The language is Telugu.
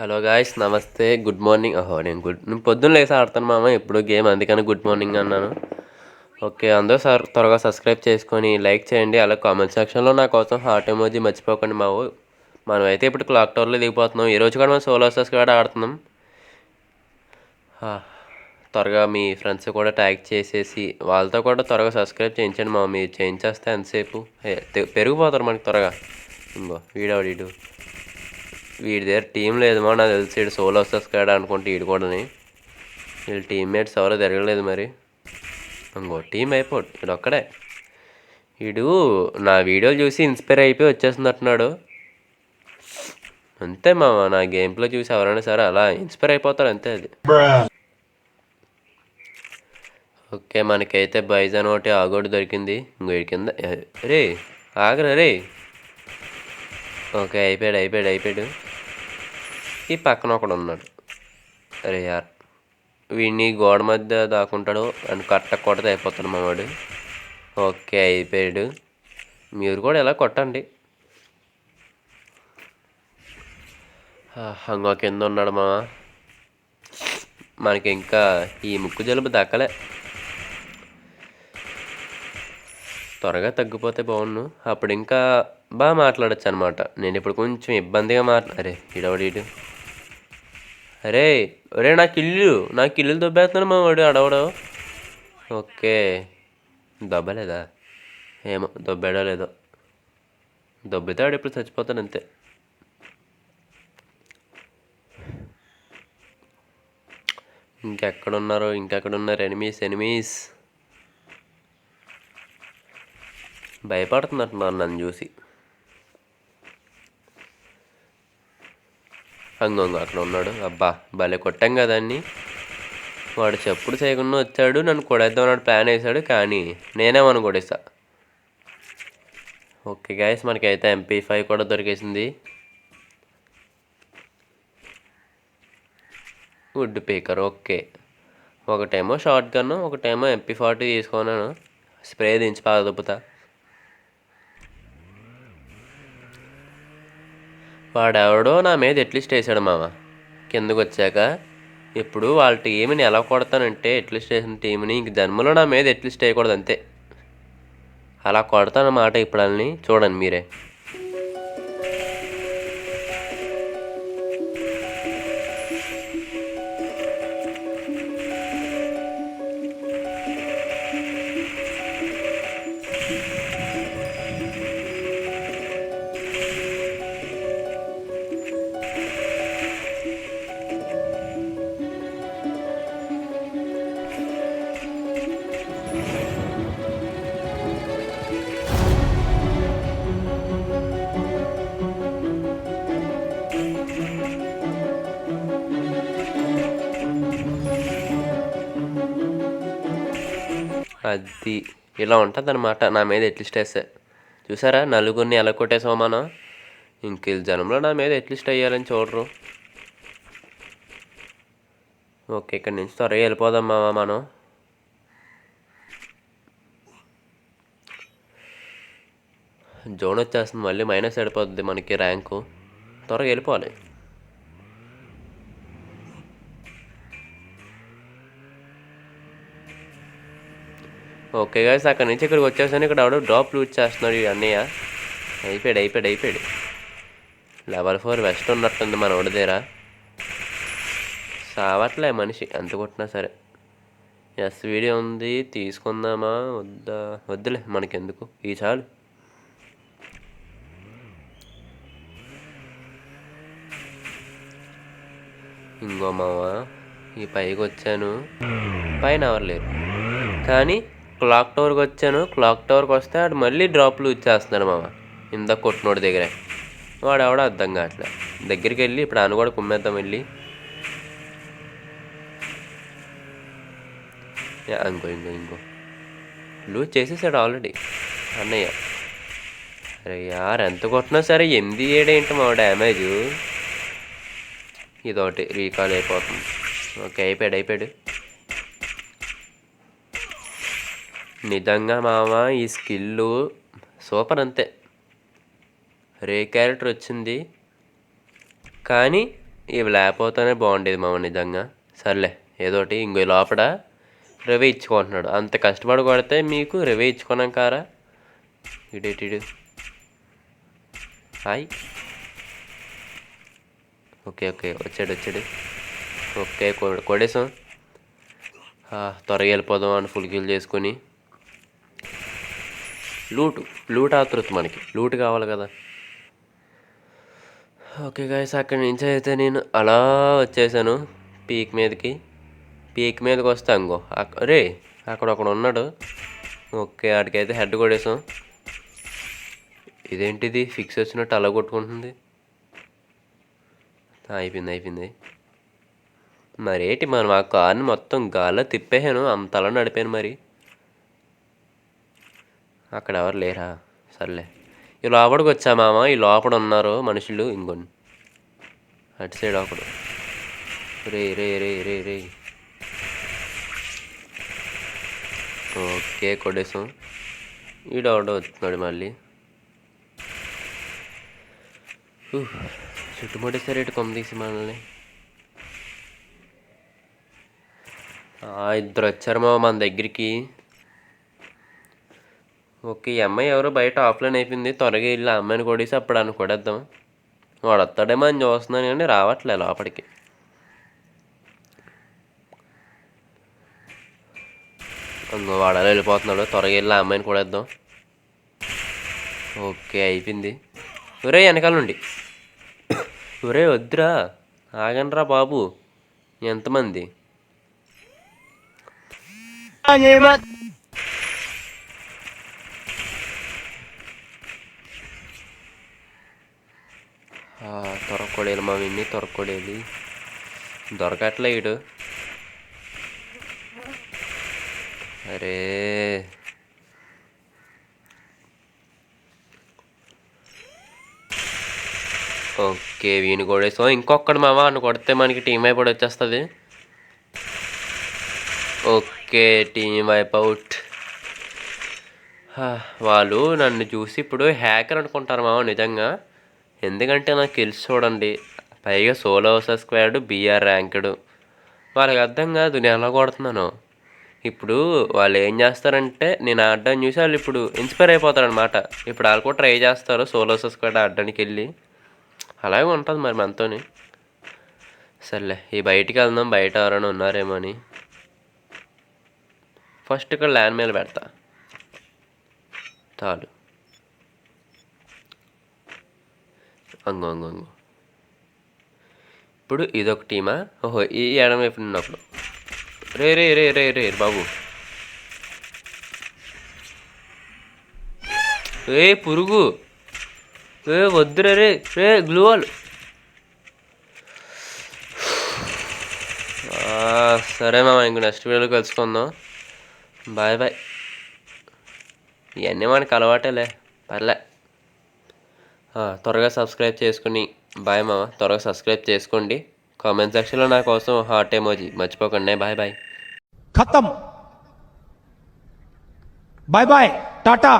హలో గాయ్స్, నమస్తే, గుడ్ మార్నింగ్. నేను పొద్దున్న లేసి ఆడతాను మామ ఎప్పుడు గేమ్, అందుకని గుడ్ మార్నింగ్ అన్నాను. ఓకే, అందరూ త్వరగా సబ్స్క్రైబ్ చేసుకొని లైక్ చేయండి. అలా కామెంట్ సెక్షన్లో నా కోసం హార్ట్ ఎమోజీ మర్చిపోకండి మావు. మనం అయితే ఇప్పుడు క్లాక్ టవర్లో దిగిపోతున్నాం. ఈరోజు కూడా మనం సోలో వర్సెస్ కూడా ఆడుతున్నాం. త్వరగా మీ ఫ్రెండ్స్ కూడా ట్యాగ్ చేసేసి వాళ్ళతో కూడా త్వరగా సబ్స్క్రైబ్ చేయించండి మామ. మీరు చేయించేస్తే ఎంతసేపు పెరిగిపోతారు మనకి త్వరగా. ఇంకో వీడు వీడి దగ్గర టీం లేదు మా, నాకు తెలిసి వీడు సోలో వస్తుంది కదా అనుకుంటే వీడు కూడాని. వీళ్ళ టీమ్మేట్స్ ఎవరో తిరగలేదు మరి. ఇంకో టీం అయిపోడు వీడు ఒక్కడే. వీడు నా వీడియోలు చూసి ఇన్స్పైర్ అయిపోయి వచ్చేస్తున్నట్టున్నాడు. అంతే మామ, నా గేమ్లో చూసి ఎవరైనా సరే అలా ఇన్స్పైర్ అయిపోతారు అంతే. అది ఓకే, మనకైతే బైజాన్ ఒకటి ఆగోడు దొరికింది. ఇంకో కింద రే ఆగరా రే. ఓకే, అయిపోయాడు. ఈ పక్కన ఒకడు ఉన్నాడు. అరే యార్, వీడిని గోడ మధ్య దాక్కుంటాడు అని కట్ట కొడితే అయిపోతాడు మావాడు. ఓకే, అయిపోయాడు. మీరు కూడా ఎలా కొట్టండి. ఇంకో కింద ఉన్నాడు మామ. మనకి ఇంకా ఈ ముక్కు జలుబు దక్కలే. త్వరగా తగ్గిపోతే బాగుండు, అప్పుడు ఇంకా బాగా మాట్లాడచ్చు అనమాట. నేను ఇప్పుడు కొంచెం ఇబ్బందిగా అరే ఇడవడీడు. అరే నాకు ఇల్లు దొబ్బేస్తున్నాడు మా వాడు అడవడం. ఓకే, దొబ్బలేదా? ఏమో దొబ్బాడో లేదో. దొబ్బితే వాడు ఎప్పుడు చచ్చిపోతాడు అంతే. ఇంకెక్కడున్నారు ఎనిమీస్. భయపడుతున్నట్టున్నారు నన్ను చూసి. అక్కడ ఉన్నాడు. అబ్బా భలే కొట్టాం కదాన్ని. వాడు చెప్పుడు చేయకుండా వచ్చాడు, నన్ను కొడేద్దాం అన్నాడు, ప్లాన్ వేసాడు. కానీ నేనేమని కొడేసా. ఓకే గైస్, మనకైతే MP5 కూడా దొరికేసింది. వుడ్ పీకర్. ఓకే, ఒకటేమో షార్ట్ గన్, ఒకటేమో MP40 తీసుకున్నాను. స్ప్రే దించి బాగా దొబ్బుతా. వాడెవడో నా మీద ఎట్లిస్ట్ వేసాడు మామ కిందకు వచ్చాక. ఇప్పుడు వాళ్ళ టీంని ఎలా కొడతానంటే, ఎట్లిస్ట్ వేసిన టీంని ఇంక జన్మలో నా మీద ఎట్లిస్ట్ వేయకూడదు అంతే. అలా కొడతానన్నమాట. ఇప్పుడు వాళ్ళని చూడండి మీరే. అది ఇలా ఉంటుంది అనమాట నా మీద ఎట్లిస్ట్ వేస్తే. చూసారా, నలుగురిని ఎలా కొట్టేసాం మనం. ఇంక జనంలో నా మీద ఎట్లిస్ట్ అయ్యాలని చూడరు. ఓకే, ఇక్కడి నుంచి త్వరగా వెళ్ళిపోదాం మామ మనం. జోన్ వచ్చేస్తుంది, మళ్ళీ మైనస్ అయిపోతుంది మనకి ర్యాంకు. త్వరగా వెళ్ళిపోవాలి. ఓకే గాయస్, అక్కడి నుంచి ఇక్కడికి వచ్చేసాను. ఇక్కడ ఆవిడ డ్రాప్ లూట్ చేస్తున్నాడు ఈ అన్నయ్య. అయిపోయాడు. లెవెల్ 4 వెస్ట్ ఉన్నట్టుంది మన వాడి దగ్గర. సావట్లే మనిషి ఎంత కొట్టినా సరే. వీడియో ఉంది, తీసుకుందామా వద్దులే మనకెందుకు, ఈ చాలు. ఇంకో మామ, ఈ పైకి వచ్చాను, పైన ఎవరు లేరు. కానీ క్లాక్ టవర్కి వచ్చాను. క్లాక్ టవర్కి వస్తే వాడు మళ్ళీ డ్రాప్లు ఇచ్చేస్తున్నాడు మామ. ఇందాక కొట్టినోడి దగ్గరే. వాడు ఎవడో అర్థం కావట్లే. దగ్గరికి వెళ్ళి ఇప్పుడు ఆయన కూడా కుమ్మేద్దాం వెళ్ళి. ఇంకో లూజ్ చేసేసాడు ఆల్రెడీ అన్నయ్య. అరే యార్, ఎంత కొట్టినా సరే 8-7 ఏంటి మా డ్యామేజ్. ఇదొకటి రీకాల్ అయిపోతుంది. ఓకే, అయిపోయాడు. నిజంగా మామ ఈ స్కిల్ సూపర్ అంతే. రే క్యారెక్టర్ వచ్చింది కానీ ఇవి లేకపోతేనే బాగుండేది మామ నిజంగా. సర్లే ఏదోటి ఇంకో లోపల రవి ఇచ్చుకుంటున్నాడు. అంత కష్టపడి కొడితే మీకు రవి ఇచ్చుకున్నాం కారా. ఇడేటిడు హాయ్. ఓకే వచ్చాడు. ఓకే కొడేసాం. త్వరగా వెళ్ళిపోదాం అని ఫుల్ కిల్ చేసుకొని. లూట్ ఆతృత మనకి లూట్ కావాలి కదా. ఓకే గైస్, అక్కడి నుంచి అయితే నేను అలా వచ్చేసాను పీక్ మీదకి వస్తా. ఇంకో రే అక్కడ ఒకడు ఉన్నాడు. ఓకే ఆడికైతే హెడ్ కొడేసాం. ఇదేంటిది ఫిక్స్ వచ్చినట్టు అలా కొట్టుకుంటుంది. అయిపోయింది. మరేంటి మనం ఆ కార్ని మొత్తం గాల్లో తిప్పేసాను, అంతలా నడిపాను. మరి అక్కడ ఎవరు లేరా? సర్లే ఈ లోపలికి వచ్చా మామ. ఈ లోపల ఉన్నారు మనుషులు. ఇంకొని అటు సైడ్ ఒకడు. రే. ఓకే కొడేసాం. ఈడవడో వస్తున్నాడు మళ్ళీ. చుట్టుముట్టేసారు ఇటు కొమ్మ తీసి మనల్ని. ఇద్దరు వచ్చారు మన దగ్గరికి. ఓకే ఈ అమ్మాయి ఎవరో బయట ఆఫ్లైన్ అయిపోయింది. త్వరగా వెళ్ళి ఆ అమ్మాయిని కొడేసి అప్పుడు అని కొడేద్దాం. వాడు వస్తాడేమో అని చూస్తున్నాను కానీ రావట్లే లోపలికి. ఇంకో వాడాలో వెళ్ళిపోతున్నాడు. త్వరగా వెళ్ళి ఆ అమ్మాయిని కొడేద్దాం. ఓకే అయిపోయింది. ఒరే వెనకాల నుండి. ఒరే వద్దురా, ఆగండ్రా బాబు. ఎంతమంది? తొరకొడేలు మా విన్ని తొరకొడేది దొరకట్లే ఇడు. అరే ఓకే వీని కొడేసాం. ఇంకొకడు మామ అని కొడితే మనకి టీమ్ అయిపోయి వచ్చేస్తుంది. Okay team wipe out. వాళ్ళు నన్ను చూసి ఇప్పుడు హ్యాకర్ అనుకుంటారు మామ నిజంగా. ఎందుకంటే నాకు తెలిసి చూడండి, పైగా solo versus squad BR ranked. వాళ్ళకి అర్థం కాదు నేను ఎలా కొడుతున్నాను. ఇప్పుడు వాళ్ళు ఏం చేస్తారంటే నేను ఆడడం చూసి వాళ్ళు ఇప్పుడు ఇన్స్పైర్ అయిపోతారనమాట. ఇప్పుడు వాళ్ళు కూడా ట్రై చేస్తారు సోలో వర్సెస్ స్క్వాడ్ ఆడడానికి వెళ్ళి. అలాగే ఉంటుంది మరి మనతోని. సర్లే ఈ బయటికి వెళ్దాం, బయట ఎవరైనా ఉన్నారేమో అని. ఫస్ట్ ఇక్కడ ల్యాండ్ మీద పెడతా చాలు. అంగు ఇప్పుడు ఇదొక టీమా? ఓహో ఈ ఎడం వైపు ఉన్నప్పుడు. రే బాబు. పురుగు వద్దురే రే గ్లూవాల్. సరే మామ, ఇంక నెక్స్ట్ వీడియోలో కలుసుకుందాం. బాయ్. ఇవన్నీ మనకు అలవాటేలే, పర్లే. త్వరగా సబ్స్క్రైబ్ చేసుకుని బాయ్ మామ. త్వరగా సబ్స్క్రైబ్ చేసుకోండి. కామెంట్ సెక్షన్లో నా కోసం హార్ట్ ఎమోజీ మర్చిపోకండి. బాయ్. ఖతం. బాయ్ టాటా.